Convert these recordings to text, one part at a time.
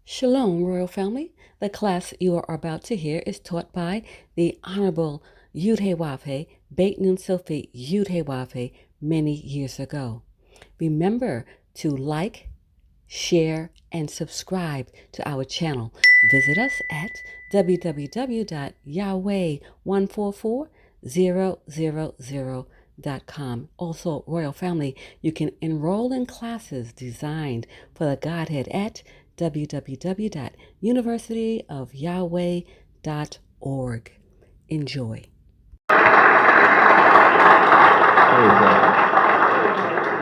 Shalom, Royal Family. The class you are about to hear is taught by the Honorable Yahweh, Beit Nun Sophie Yahweh, many years ago. Remember to like, share, and subscribe to our channel. Visit us at www.yahweh144000.com. Also, Royal Family, you can enroll in classes designed for the Godhead at www.universityofyahweh.org. Enjoy.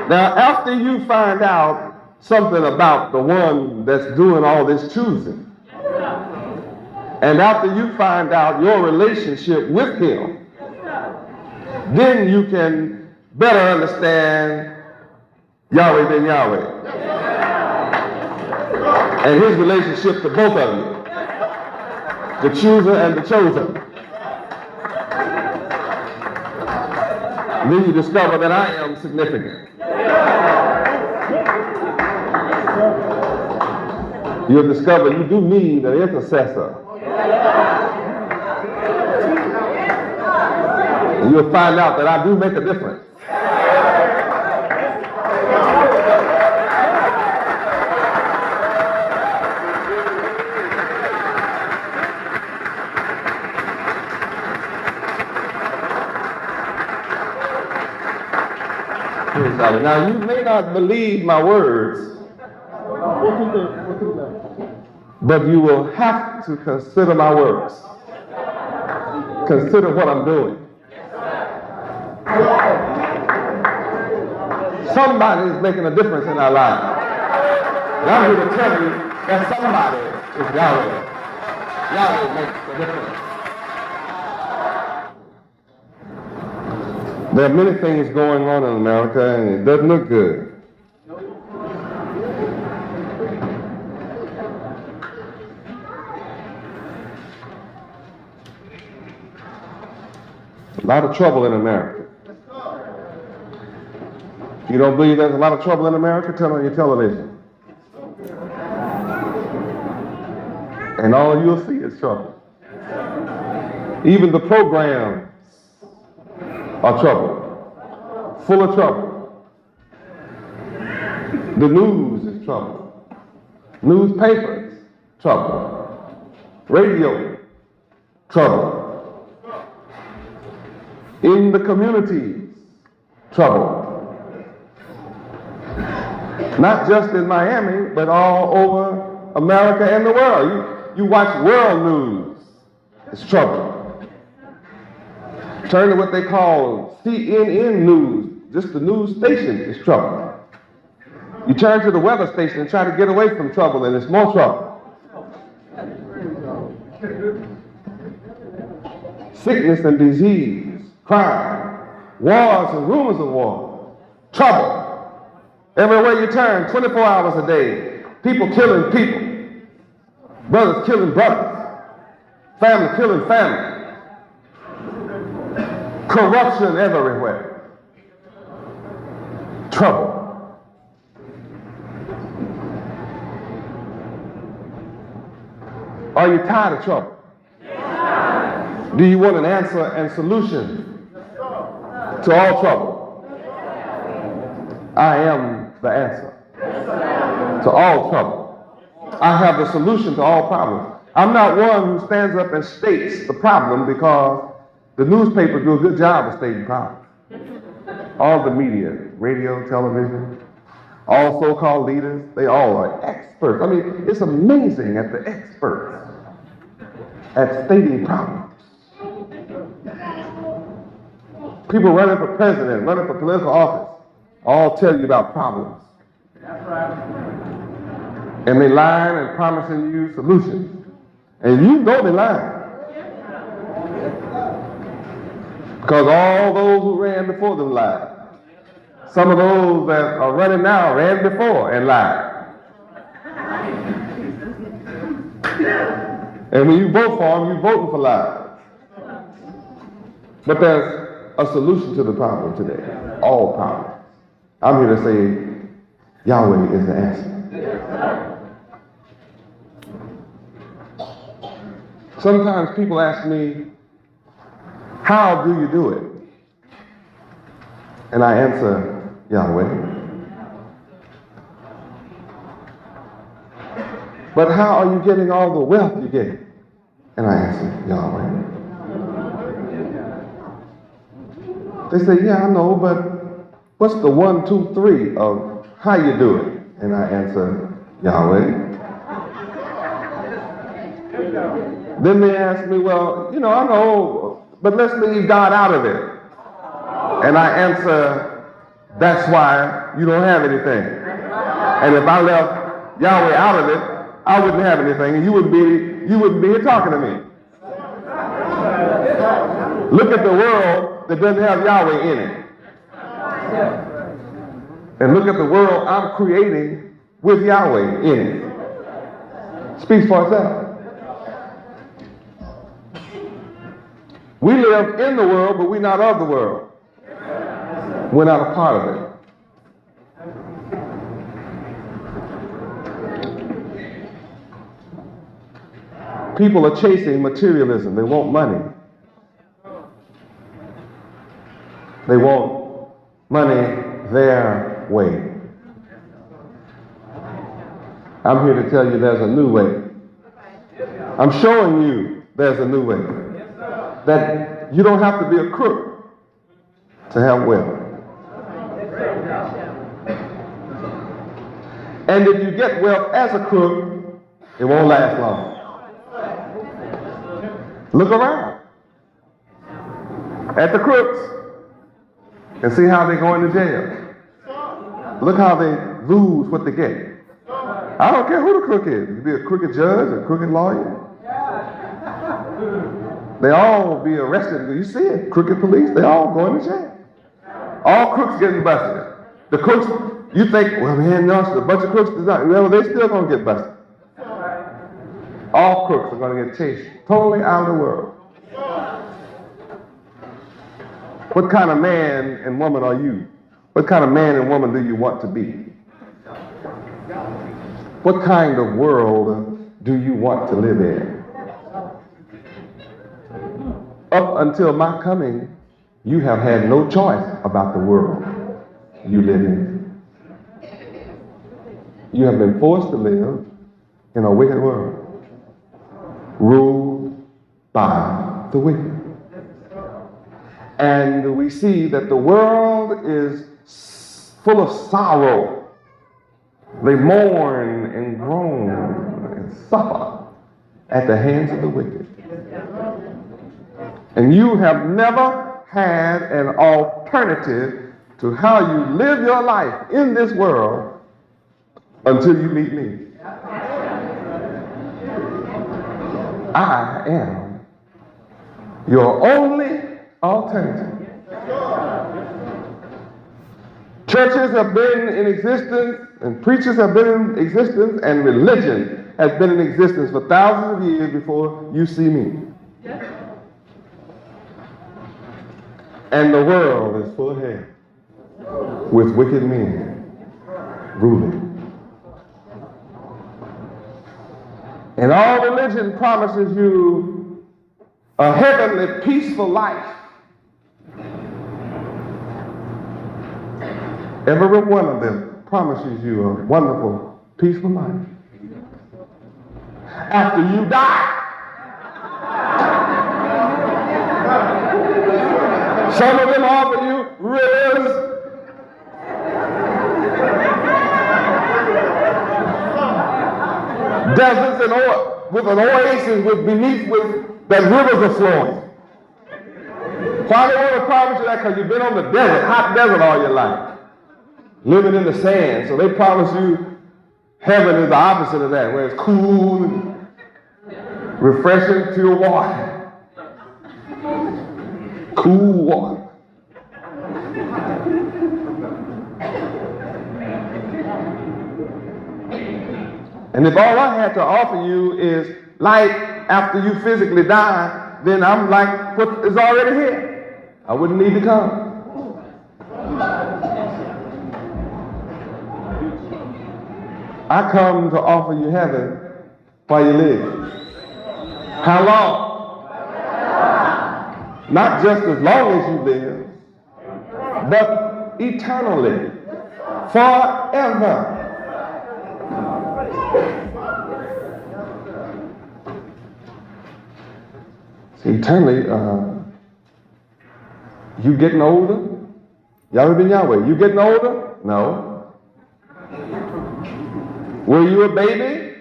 Now, after you find out something about the one that's doing all this choosing, and after you find out your relationship with him, then you can better understand Yahweh ben Yahweh and his relationship to both of you, the chooser and the chosen. And then you discover that I am significant. You'll discover you do need an intercessor. And you'll find out that I do make a difference. Now, you may not believe my words, but you will have to consider my works. Consider what I'm doing. Somebody is making a difference in our lives. And I'm here to tell you that somebody is Yahweh. Yahweh makes a difference. There are many things going on in America, and it doesn't look good. A lot of trouble in America. If you don't believe there's a lot of trouble in America, turn on your television. And all you'll see is trouble. Even the programs are trouble. Full of trouble. The news is trouble. Newspapers, trouble. Radio, trouble. In the communities, trouble. Not just in Miami, but all over America and the world. You watch world news, it's trouble. Turn to what they call CNN news, just the news station is trouble. You turn to the weather station and try to get away from trouble, and it's more trouble. Sickness and disease, crime, wars and rumors of war, trouble. Everywhere you turn, 24 hours a day, people killing people, brothers killing brothers, family killing family, corruption everywhere, trouble. Are you tired of trouble? Do you want an answer and solution to all trouble? I am the answer to all trouble. I have the solution to all problems. I'm not one who stands up and states the problem because the newspapers do a good job of stating problems. All the media, radio, television, all so-called leaders, they all are experts. I mean, it's amazing at the experts at stating problems. People running for president, running for political office, all tell you about problems. That's right. And they lying and promising you solutions. And you know they're lying. Because all those who ran before them lied. Some of those that are running now ran before and lied. And when you vote for them, you're voting for lies. But there's a solution to the problem today. All problems. I'm here to say Yahweh is the answer. Sometimes people ask me, how do you do it? And I answer, Yahweh. But how are you getting all the wealth you get? And I answer, Yahweh. They say, yeah, I know, but what's the 1, 2, 3 of how you do it? And I answer, Yahweh. Then they ask me, well, you know, I know, but let's leave God out of it. And I answer, that's why you don't have anything. And if I left Yahweh out of it, I wouldn't have anything, and you wouldn't be here talking to me. Look at the world that doesn't have Yahweh in it. And look at the world I'm creating with Yahweh in it. Speaks for itself. We live in the world, but we're not of the world. We're not a part of it. People are chasing materialism. They want money. They want money their way. I'm here to tell you there's a new way. I'm showing you there's a new way. That you don't have to be a crook to have wealth. And if you get wealth as a crook, it won't last long. Look around at the crooks and see how they go into jail. Look how they lose what they get. I don't care who the crook is. You could be a crooked judge, a crooked lawyer. They all be arrested. You see it. Crooked police, they all go into jail. All crooks getting busted. The crooks, you think, well, man, no, a bunch of crooks, well, they still going to get busted. All crooks are going to get chased totally out of the world. What kind of man and woman are you? What kind of man and woman do you want to be? What kind of world do you want to live in? Up until my coming, you have had no choice about the world you live in. You have been forced to live in a wicked world, ruled by the wicked. And we see that the world is full of sorrow. They mourn and groan and suffer at the hands of the wicked. And you have never had an alternative to how you live your life in this world until you meet me. I am your only alternative. Churches have been in existence, and preachers have been in existence, and religion has been in existence for thousands of years before you see me. And the world is full of hell with wicked men ruling. And all religion promises you a heavenly, peaceful life. Every one of them promises you a wonderful, peaceful life. After you die. Some of them offer you rivers, deserts, and with an oasis beneath that rivers are flowing. Why do they want to promise you that? Because you've been on the desert, hot desert all your life, living in the sand. So they promise you heaven is the opposite of that, where it's cool and refreshing, pure water. Cool water. And if all I had to offer you is life after you physically die, then I'm like what is already here. I wouldn't need to come. I come to offer you heaven while you live. How long? Not just as long as you live, but eternally, forever. See, eternally, you getting older? Y'all been Yahweh. You getting older? No. Were you a baby?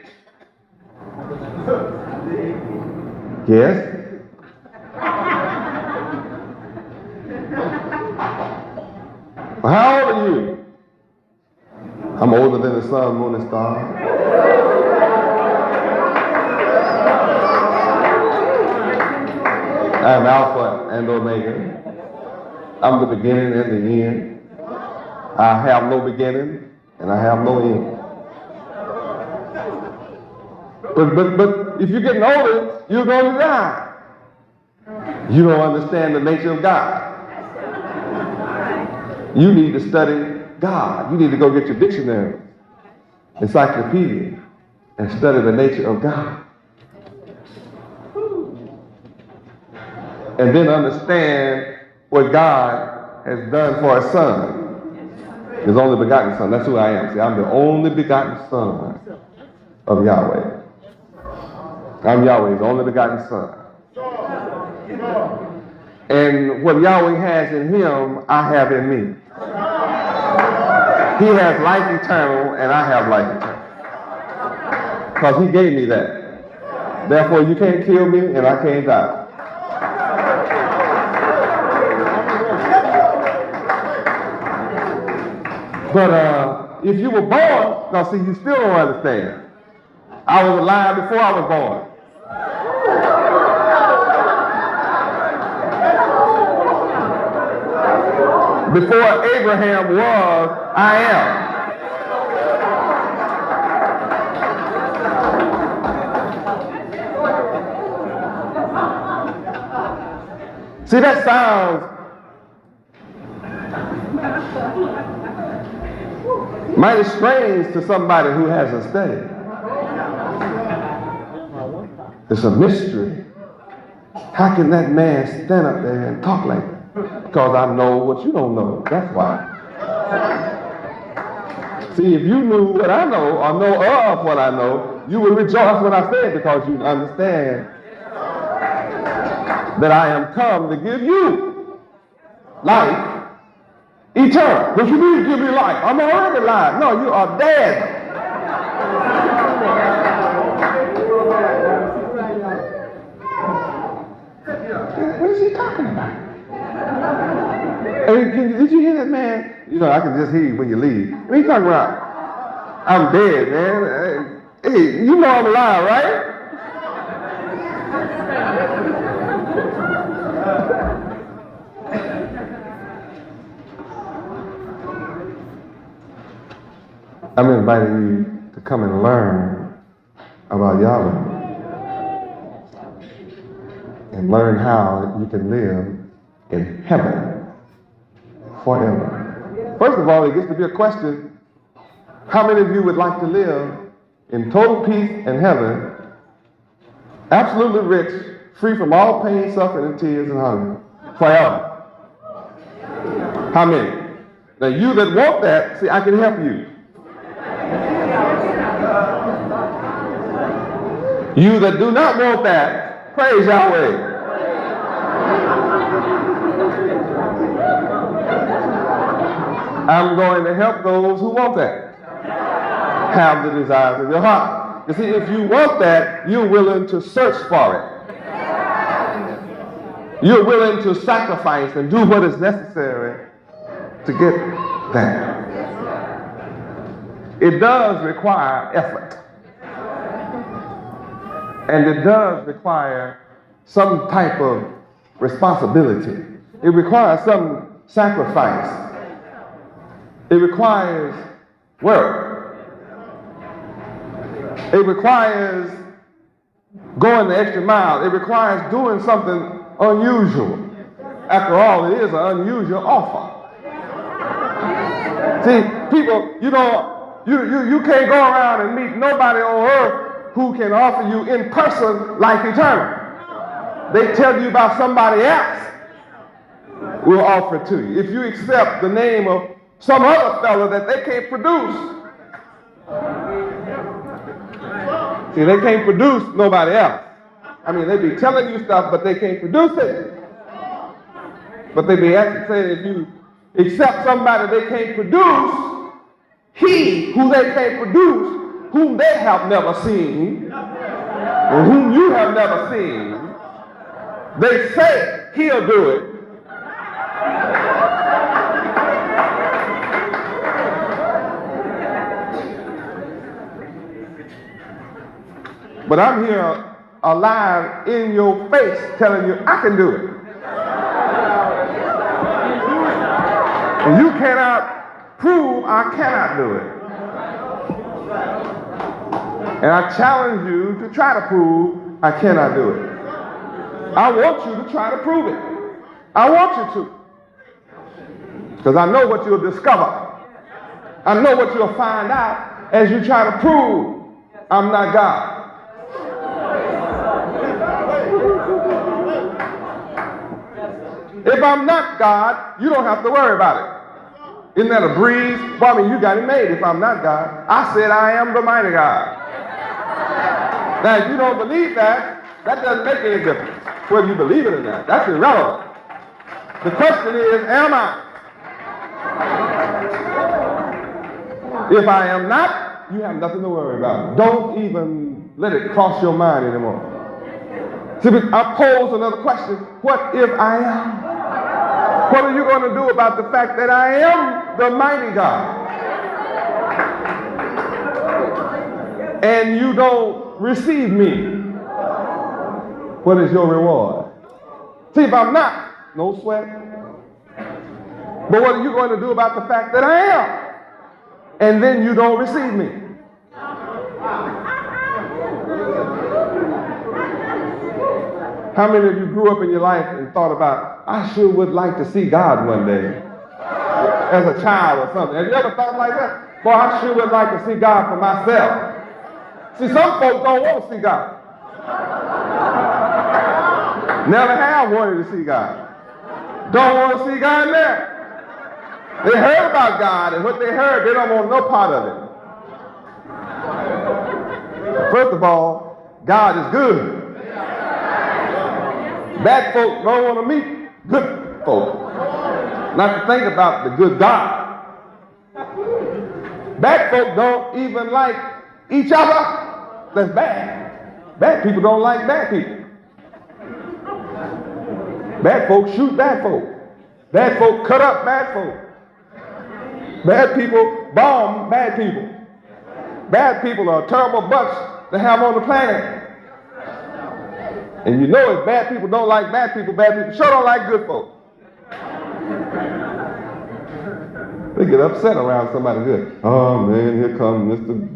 Yes. Well, how old are you? I'm older than the sun, moon, and stars. I am Alpha and Omega. I'm the beginning and the end. I have no beginning and I have no end. But if you're getting older, you're going to die. You don't understand the nature of God. You need to study God. You need to go get your dictionary, encyclopedia, and study the nature of God. And then understand what God has done for His Son, His only begotten Son. That's who I am. See, I'm the only begotten Son of Yahweh. I'm Yahweh's only begotten Son. And what Yahweh has in Him, I have in me. He has life eternal, and I have life eternal. Because He gave me that. Therefore, you can't kill me, and I can't die. But if you were born, now see, you still don't understand. I was alive before I was born. Before Abraham was, I am. See, that sounds mighty strange to somebody who hasn't studied. It's a mystery. How can that man stand up there and talk like that? Because I know what you don't know. That's why. See, if you knew what I know, or know of what I know, you would rejoice when I say it, because you understand that I am come to give you life eternal. What you mean give me life? I'm already alive. No, you are dead. What is he talking about? Hey, did you hear that, man? You know, I can just hear you when you leave. What are you talking about? I'm dead, man. Hey, you know I'm alive, right? I'm inviting you to come and learn about Yahweh and learn how you can live in heaven forever. First of all, it gets to be a question: how many of you would like to live in total peace in heaven, absolutely rich, free from all pain, suffering, and tears and hunger forever? How many? Now, you that want that, see, I can help you. You that do not want that, praise Yahweh. I'm going to help those who want that. Have the desires of your heart. You see, if you want that, you're willing to search for it. You're willing to sacrifice and do what is necessary to get that. It does require effort. And it does require some type of responsibility. It requires some sacrifice. It requires work. It requires going the extra mile. It requires doing something unusual. After all, it is an unusual offer. See, people, you know, you can't go around and meet nobody on earth who can offer you in person life eternal. They tell you about somebody else will offer it to you. If you accept the name of some other fellow that they can't produce. See, they can't produce nobody else. I mean, they be telling you stuff, but they can't produce it. But they be actually saying if you accept somebody they can't produce, he who they can't produce, whom they have never seen, and whom you have never seen, they say he'll do it. But I'm here alive in your face telling you I can do it. And you cannot prove I cannot do it. And I challenge you to try to prove I cannot do it. I want you to try to prove it. I want you to. Because I know what you'll discover. I know what you'll find out as you try to prove I'm not God. If I'm not God, you don't have to worry about it. Isn't that a breeze? Well, I mean, you got it made if I'm not God. I said I am the mighty God. Now, if you don't believe that, that doesn't make any difference. Whether you believe it or not, that's irrelevant. The question is, am I? If I am not, you have nothing to worry about. Don't even let it cross your mind anymore. See, I pose another question. What if I am? What are you going to do about the fact that I am the mighty God? And you don't receive me. What is your reward? See, if I'm not, no sweat. But what are you going to do about the fact that I am? And then you don't receive me. How many of you grew up in your life and thought about, I sure would like to see God one day? As a child or something. Have you ever thought like that? Boy, I sure would like to see God for myself. See, some folks don't want to see God. Never have wanted to see God. Don't want to see God now. They heard about God, and what they heard, they don't want no part of it. First of all, God is good. Bad folk don't want to meet good folk. Not to think about the good God. Bad folk don't even like each other. That's bad. Bad people don't like bad people. Bad folk shoot bad folk. Bad folk cut up bad folk. Bad people bomb bad people. Bad people are a terrible bunch to have on the planet. And you know if bad people don't like bad people sure don't like good folk. They get upset around somebody good. Oh man, here comes Mr.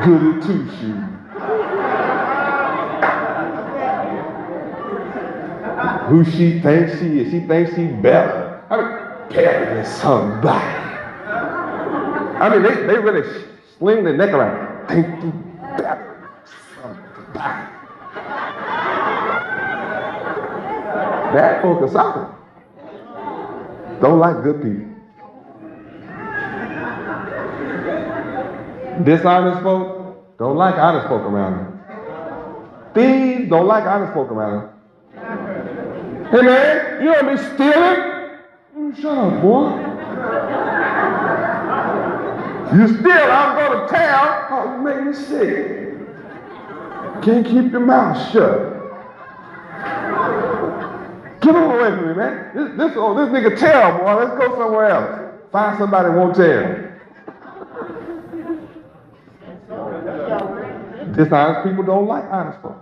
Goody Two-Shoes. Who she thinks she is. She thinks she's better. I mean, better than somebody. I mean, they really sling their neck around. Think you better than somebody. Bad folk are suffering. Don't like good people. Dishonest folk don't like honest folk around them. Thieves don't like honest folk around them. Hey man, you don't be stealing? Shut up, boy. You steal, I'm going to town. Oh, you make me sick. Can't keep your mouth shut. Get on away from me, man. This nigga tell, boy. Let's go somewhere else. Find somebody who won't tell. Dishonest people don't like honest folk.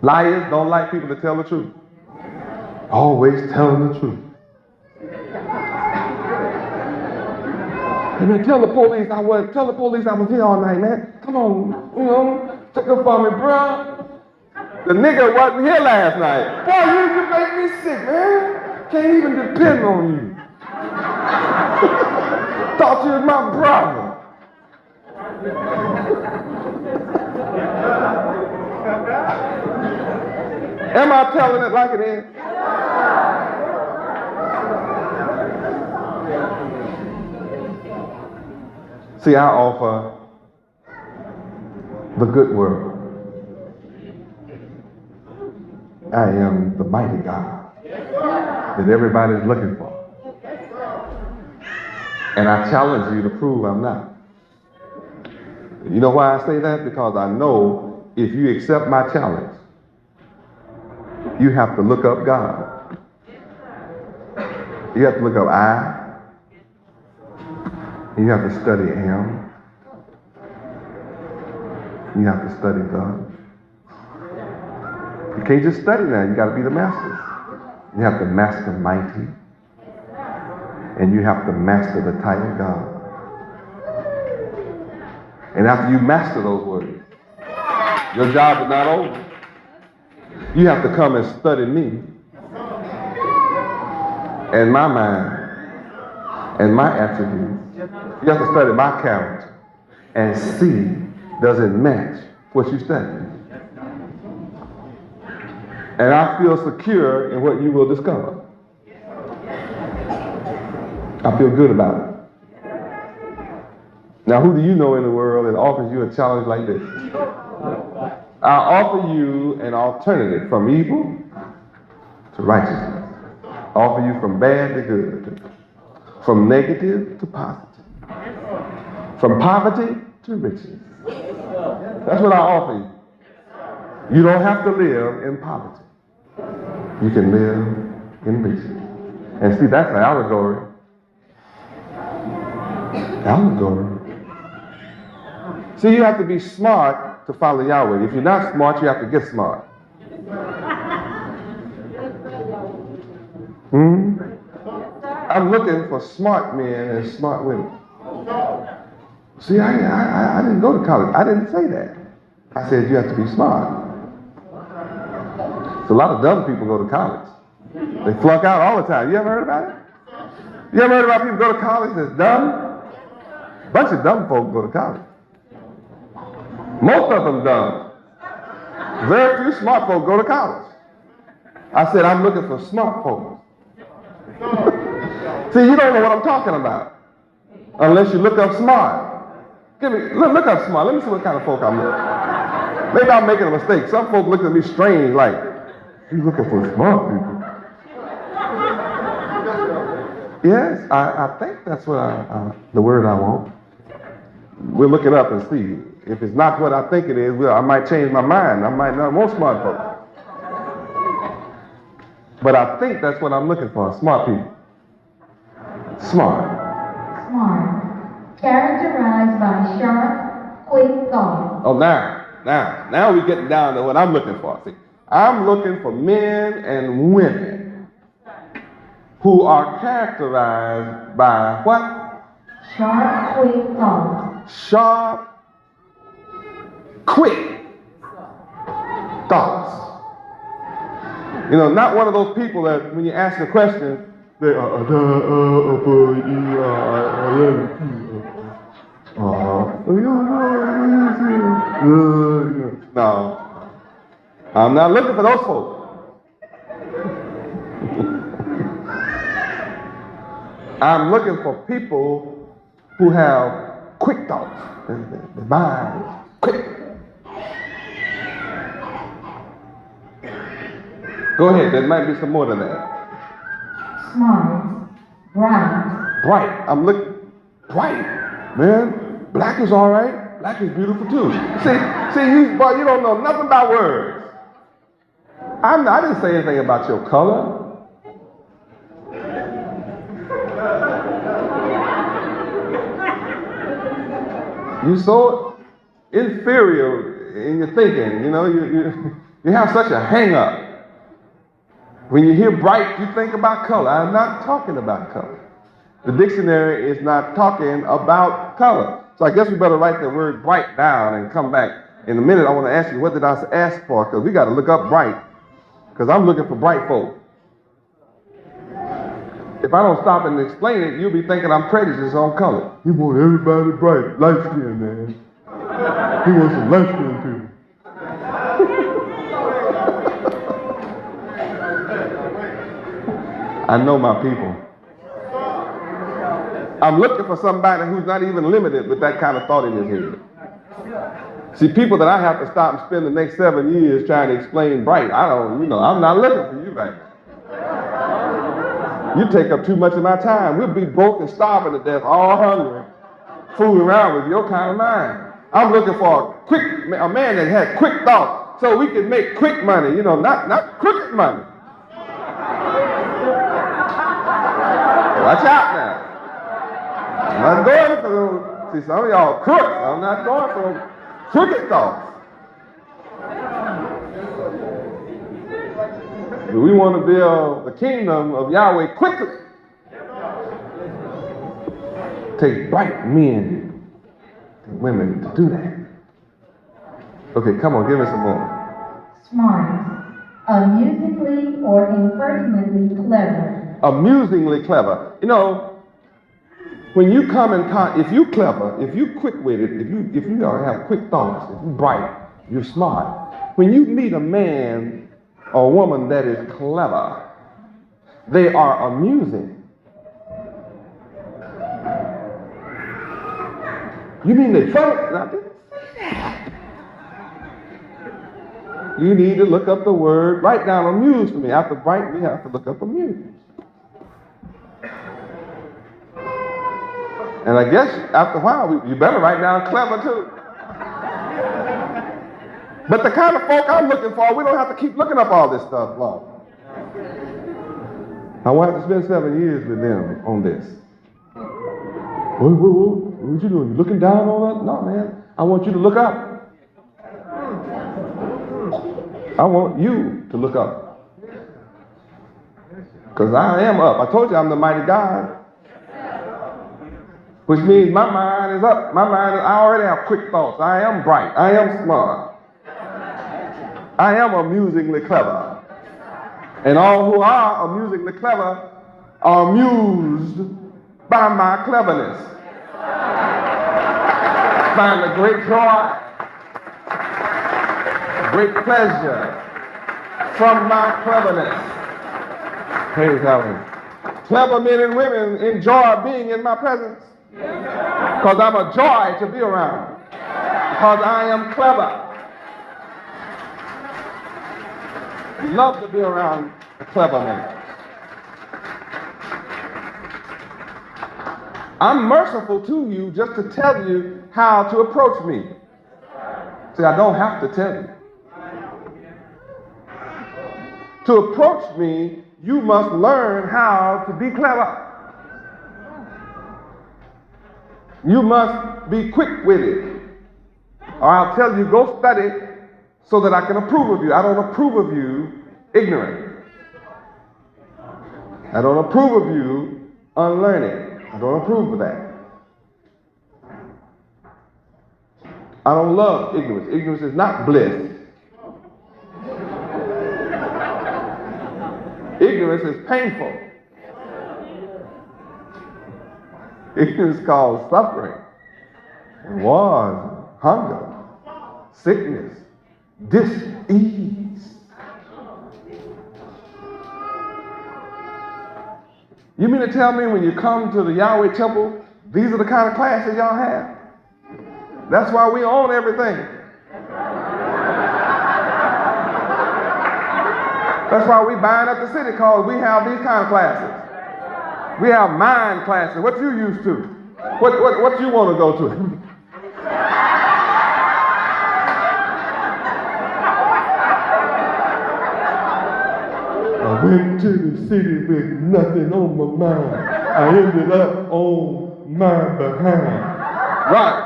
Liars don't like people to tell the truth. Always telling the truth. Hey man, tell the police I was here all night, man. Come on, take it for me, bro. The nigga wasn't here last night. Boy, you make me sick, man. Can't even depend on you. Thought you was my brother. Am I telling it like it is? See, I offer the good word. I am the mighty God that everybody's looking for. And I challenge you to prove I'm not. You know why I say that? Because I know if you accept my challenge, you have to look up God. You have to look up I. You have to study Him. You have to study God. You can't just study now. You got to be the masters. You have to master mighty. And you have to master the title God. And after you master those words, your job is not over. You have to come and study me and my mind and my attributes. You have to study my character and see, does it match what you study? And I feel secure in what you will discover. I feel good about it. Now, who do you know in the world that offers you a challenge like this? I offer you an alternative from evil to righteousness. I offer you from bad to good, from negative to positive, from poverty to riches. That's what I offer you. You don't have to live in poverty. You can live in riches. And see, that's an allegory. Allegory. See, you have to be smart to follow Yahweh. If you're not smart, you have to get smart. I'm looking for smart men and smart women. See, I didn't go to college. I didn't say that. I said you have to be smart. So a lot of dumb people go to college. They flunk out all the time. You ever heard about it? You ever heard about people go to college that's dumb? A bunch of dumb folk go to college. Most of them dumb. Very few smart folk go to college. I said I'm looking for smart folk. See, you don't know what I'm talking about unless you look up smart. Look up smart. Let me see what kind of folk I'm looking. Maybe I'm making a mistake. Some folk look at me strange, like he's looking for smart people. Yes, I think that's what the word I want. We'll look it up and see. If it's not what I think it is, I might change my mind. I might not want smart folk. But I think that's what I'm looking for, smart people. Smart. Smart. Characterized by sharp, quick thought. Oh, now we're getting down to what I'm looking for. See, I'm looking for men and women who are characterized by what? Sharp, quick thought. Sharp, quick thoughts. You know, not one of those people that when you ask a question, they no, I'm not looking for those folks. I'm looking for people who have quick thoughts. Their mind is quick. Go ahead, there might be some more than that. Smart. Bright. Bright. I'm looking bright, man. Black is all right. Black is beautiful too. See, you don't know nothing about words. I didn't say anything about your color. You're so inferior in your thinking. You know, you have such a hang-up. When you hear bright, you think about color. I'm not talking about color. The dictionary is not talking about color. So I guess we better write the word bright down and come back. In a minute, I want to ask you, what did I ask for? Because we got to look up bright. Because I'm looking for bright folk. If I don't stop and explain it, you'll be thinking I'm prejudiced on color. You want everybody bright, light skin, man. He wants some light-skinned people. I know my people. I'm looking for somebody who's not even limited with that kind of thought in his head. See, people that I have to stop and spend the next 7 years trying to explain bright, I'm not looking for you right now. You take up too much of my time. We'll be broke and starving to death, all hungry, fooling around with your kind of mind. I'm looking for a man that had quick thought so we can make quick money, not crooked money. Watch out now. I'm not going for those. See, some of y'all crooks. I'm not going for those crooked thoughts. But we want to build the kingdom of Yahweh quickly. Take bright men and women to do that. Okay, come on, give me some more. Smart. Amusingly or impertinently clever. Amusingly clever. When you come in contact, if you're clever, if you're quick-witted, if you have quick thoughts, if you're bright, you're smart. When you meet a man or woman that is clever, they are amusing. You mean they funny? I didn't say that. You need to look up the word, write down amuse for me. After bright, we have to look up amuse. And I guess after a while, you better write down clever too. But the kind of folk I'm looking for, we don't have to keep looking up all this stuff long. I want to spend 7 years with them on this. What you doing? You looking down on us? No, man. I want you to look up. I want you to look up. Because I am up. I told you I'm the mighty God. Which means my mind is up. I already have quick thoughts. I am bright. I am smart. I am amusingly clever. And all who are amusingly clever are amused by my cleverness. Find a great joy, great pleasure from my cleverness. Praise Yahweh. Clever men and women enjoy being in my presence. Because I'm a joy to be around. Because I am clever. Love to be around a clever man. I'm merciful to you just to tell you how to approach me. See, I don't have to tell you. To approach me, you must learn how to be clever. You must be quick-witted. Or I'll tell you, go study so that I can approve of you. I don't approve of you ignorant. I don't approve of you unlearned. I don't approve of that. I don't love ignorance. Ignorance is not bliss. Ignorance is painful. Ignorance causes suffering, wars, hunger, sickness, dis-ease. You mean to tell me when you come to the Yahweh temple, these are the kind of classes y'all have? That's why we own everything. That's why we buying up the city, because we have these kind of classes. We have mind classes. What you used to? What you want to go to? I went to the city with nothing on my mind. I ended up on my behind. Right.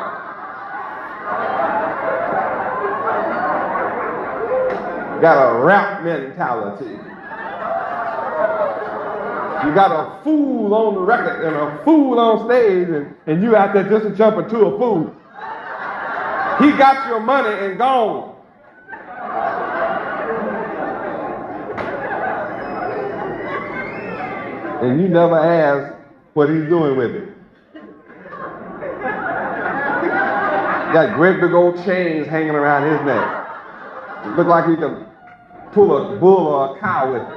Got a rap mentality. You got a fool on the record and a fool on stage, and you out there just jumping to a fool. He got your money and gone. And you never ask what he's doing with it. Got great big old chains hanging around his neck. Looked like he could pull a bull or a cow with it.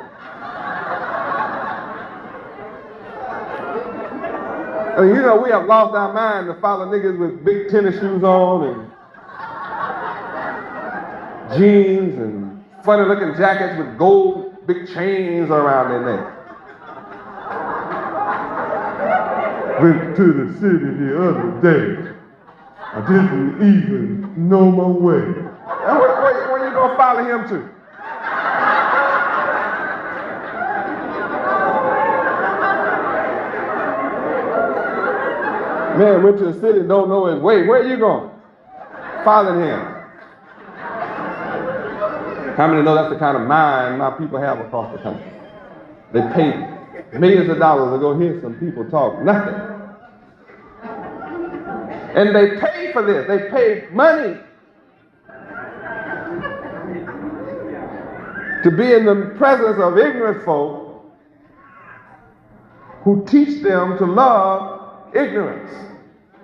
I mean, you know, we have lost our mind to follow niggas with big tennis shoes on and jeans and funny looking jackets with gold big chains around their neck. Went to the city the other day. I didn't even know my way. Where you gonna follow him to? Man went to the city, don't know his way. Where you going? Following him. How many know that's the kind of mind my people have across the country? They pay millions of dollars to go hear some people talk nothing. And they pay for this. They pay money to be in the presence of ignorant folk who teach them to love ignorance.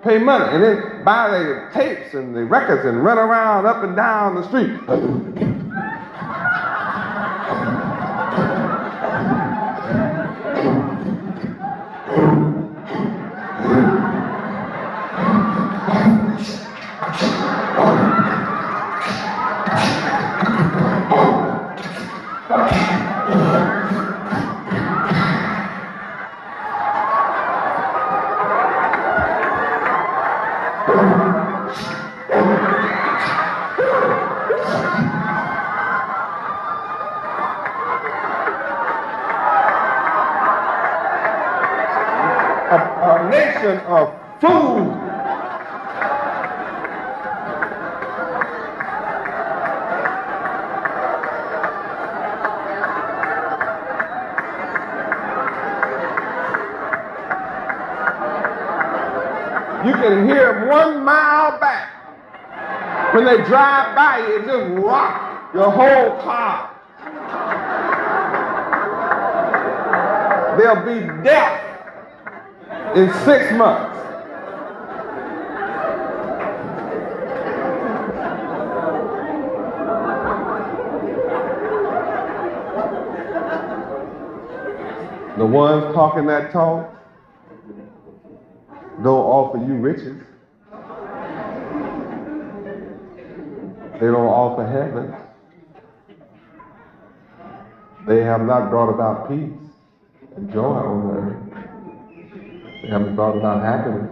Pay money and then buy the tapes and the records and run around up and down the street. A nation of fools. You can hear them 1 mile back. When they drive by you, it just rocks your whole car. They'll be deaf in 6 months. The ones talking that talk don't offer you riches. They don't offer heaven. They have not brought about peace and joy on earth. They haven't brought about happiness.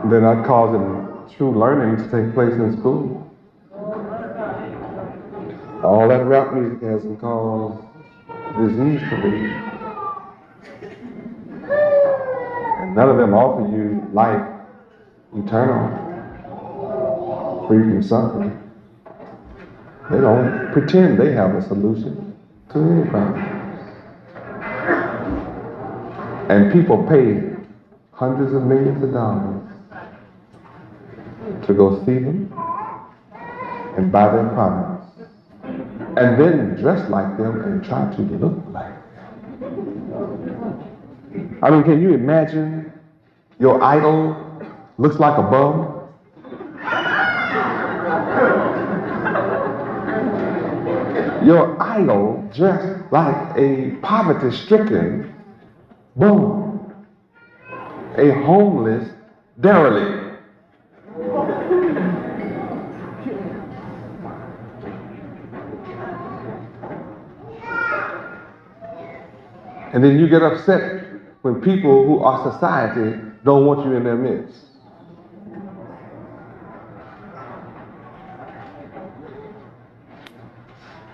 They're not causing true learning to take place in school. All that rap music hasn't caused disease to be. And none of them offer you life eternal, free from suffering. They don't pretend they have a solution to any problem. And people pay hundreds of millions of dollars to go see them and buy their products. And then dress like them and try to look like them. I mean, can you imagine your idol looks like a bum? Your idol dressed like a poverty-stricken bum, a homeless derelict. And then you get upset when people who are society don't want you in their midst.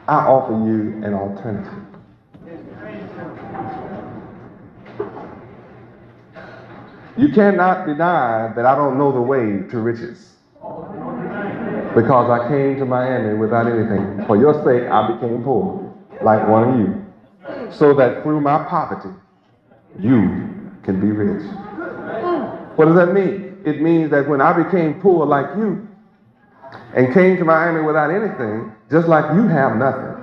I offer you an alternative. You cannot deny that I don't know the way to riches, because I came to Miami without anything. For your sake, I became poor, like one of you, so that through my poverty, you can be rich. What does that mean? It means that when I became poor like you and came to Miami without anything, just like you have nothing,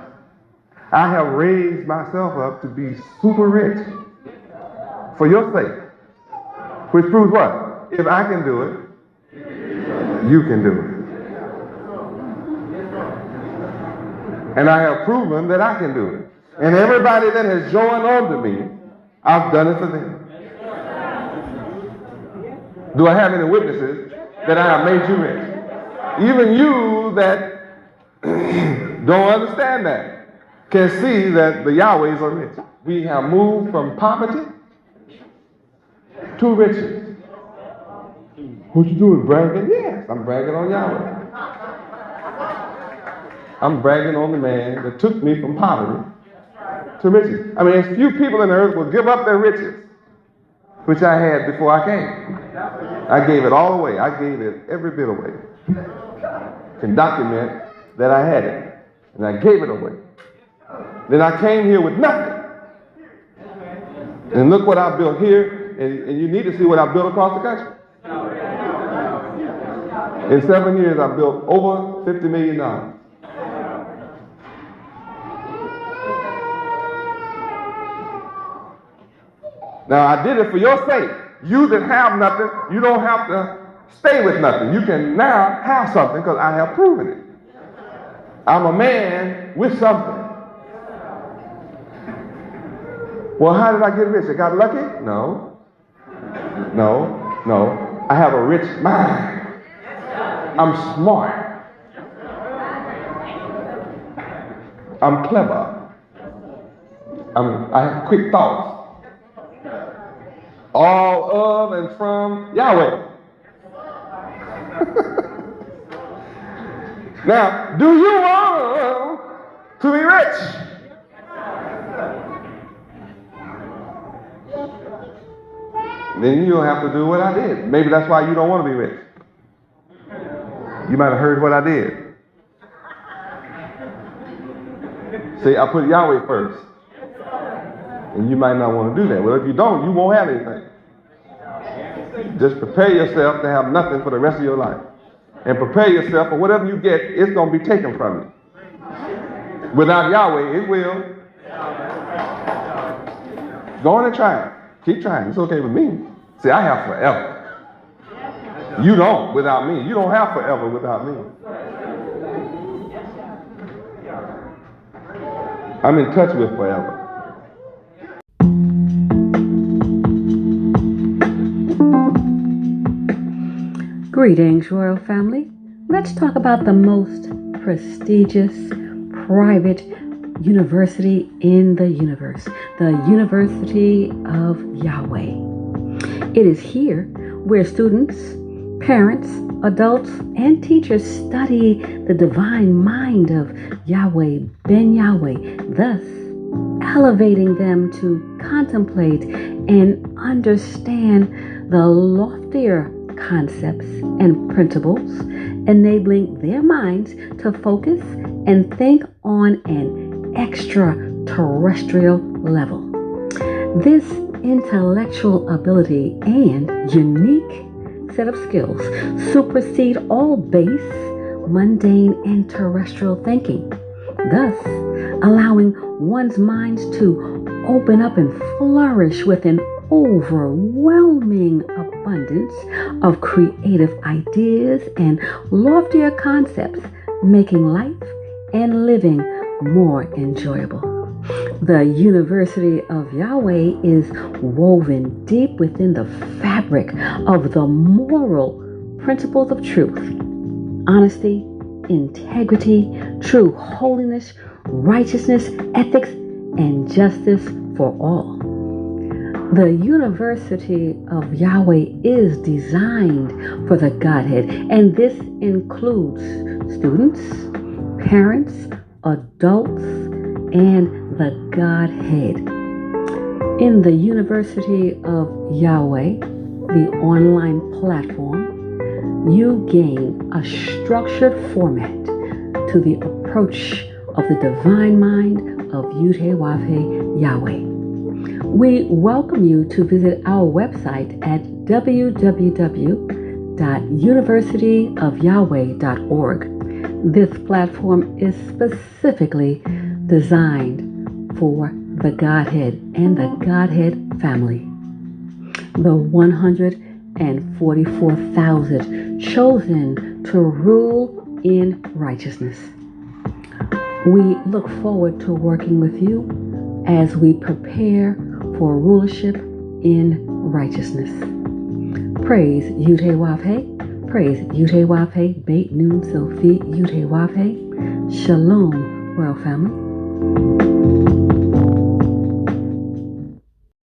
I have raised myself up to be super rich for your sake. Which proves what? If I can do it, you can do it. And I have proven that I can do it. And everybody that has joined on to me, I've done it for them. Do I have any witnesses that I have made you rich? Even you that don't understand that can see that the Yahwehs are rich. We have moved from poverty to riches. What you doing, bragging? Yes, I'm bragging on Yahweh. I'm bragging on the man that took me from poverty to riches. I mean, there's few people in the earth will give up their riches, which I had before I came. I gave it all away. I gave it every bit away. Can document that I had it, and I gave it away. Then I came here with nothing. And look what I built here, and you need to see what I built across the country. In 7 years, I built over $50 million. Now, I did it for your sake. You that have nothing, you don't have to stay with nothing. You can now have something because I have proven it. I'm a man with something. Well, how did I get rich? I got lucky? No. I have a rich mind. I'm smart. I'm clever. I have quick thoughts. All of and from Yahweh. Now, do you want to be rich? Then you'll have to do what I did. Maybe that's why you don't want to be rich. You might have heard what I did. See, I put Yahweh first. And you might not want to do that. Well, if you don't, you won't have anything. Just prepare yourself to have nothing for the rest of your life. And prepare yourself for whatever you get, it's going to be taken from you. Without Yahweh, it will. Go on and try it. Keep trying. It's okay with me. See, I have forever. You don't without me. You don't have forever without me. I'm in touch with forever. Greetings, Royal Family. Let's talk about the most prestigious private university in the universe, the University of Yahweh. It is here where students, parents, adults, and teachers study the divine mind of Yahweh Ben Yahweh, thus elevating them to contemplate and understand the loftier concepts and principles, enabling their minds to focus and think on an extraterrestrial level. This intellectual ability and unique set of skills supersede all base, mundane, and terrestrial thinking, thus allowing one's minds to open up and flourish with an overwhelming abundance of creative ideas and loftier concepts, making life and living more enjoyable. The University of Yahweh is woven deep within the fabric of the moral principles of truth, honesty, integrity, true holiness, righteousness, ethics, and justice for all. The University of Yahweh is designed for the Godhead, and this includes students, parents, adults, and the Godhead. In the University of Yahweh, the online platform, you gain a structured format to the approach of the divine mind of ofyahweh Yahweh. We welcome you to visit our website at www.universityofyahweh.org. This platform is specifically designed for the Godhead and the Godhead family. the 144,000 chosen to rule in righteousness. We look forward to working with you as we prepare for rulership in righteousness. Praise Yahweh, praise Yahweh, Beit Nun Sophie Yahweh. Shalom, Royal Family.